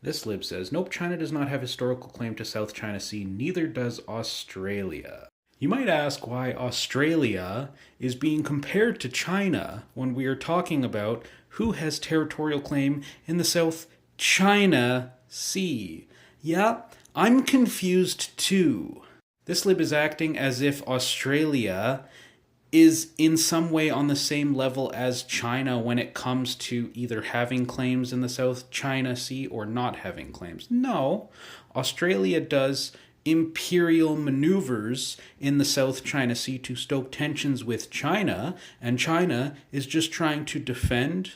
This lib says, nope, China does not have historical claim to South China Sea, neither does Australia. You might ask why Australia is being compared to China when we are talking about who has territorial claim in the South China Sea. Yeah, I'm confused too. This lib is acting as if Australia is in some way on the same level as China when it comes to either having claims in the South China Sea or not having claims. No, Australia does imperial maneuvers in the South China Sea to stoke tensions with China, and China is just trying to defend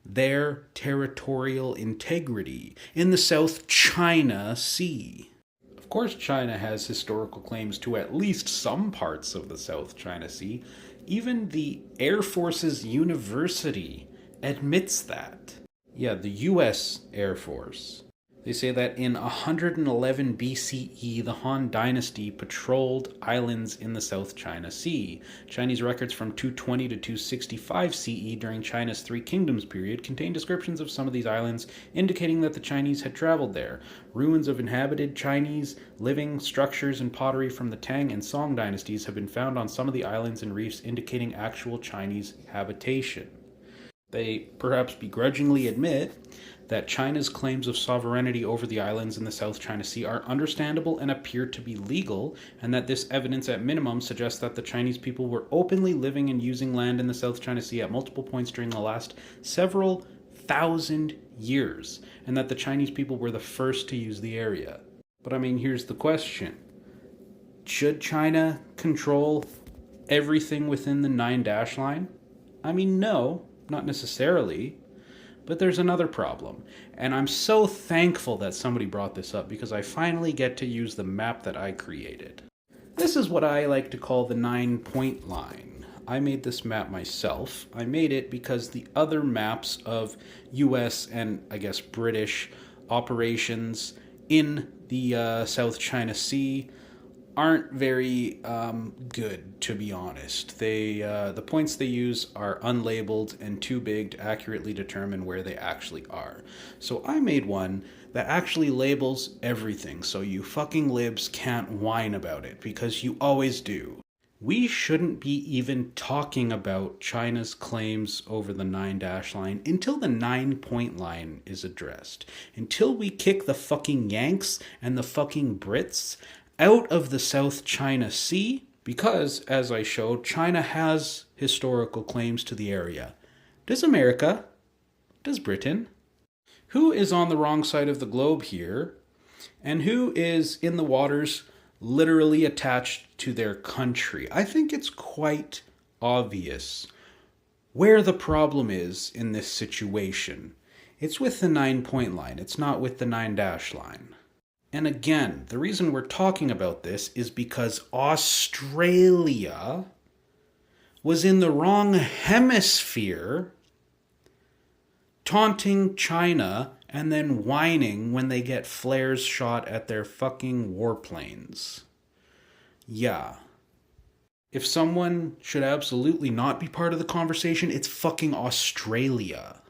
their territorial integrity in the South China Sea. Of course, China has historical claims to at least some parts of the South China Sea. Even the Air Force's university admits that. Yeah, the US Air Force. They say that in 111 BCE, the Han Dynasty patrolled islands in the South China Sea. Chinese records from 220 to 265 CE during China's Three Kingdoms period contain descriptions of some of these islands, indicating that the Chinese had traveled there. Ruins of inhabited Chinese living structures and pottery from the Tang and Song dynasties have been found on some of the islands and reefs, indicating actual Chinese habitation. They perhaps begrudgingly admit that China's claims of sovereignty over the islands in the South China Sea are understandable and appear to be legal, and that this evidence at minimum suggests that the Chinese people were openly living and using land in the South China Sea at multiple points during the last several thousand years, and that the Chinese people were the first to use the area. But I mean, here's the question. Should China control everything within the 9-dash line? I mean, no, not necessarily. But there's another problem, and I'm so thankful that somebody brought this up because I finally get to use the map that I created. This is what I like to call the 9-point line. I made this map myself. I made it because the other maps of US and, I guess, British operations in the South China Sea aren't very good, to be honest. The points they use are unlabeled and too big to accurately determine where they actually are. So I made one that actually labels everything, so you fucking libs can't whine about it, because you always do. We shouldn't be even talking about China's claims over the 9-dash line until the 9-point line is addressed. Until we kick the fucking Yanks and the fucking Brits out of the South China Sea, because, as I showed, China has historical claims to the area. Does America? Does Britain? Who is on the wrong side of the globe here, and who is in the waters literally attached to their country? I think it's quite obvious where the problem is in this situation. It's with the 9-point line, it's not with the 9-dash line. And again, the reason we're talking about this is because Australia was in the wrong hemisphere, taunting China and then whining when they get flares shot at their fucking warplanes. Yeah. If someone should absolutely not be part of the conversation, it's fucking Australia.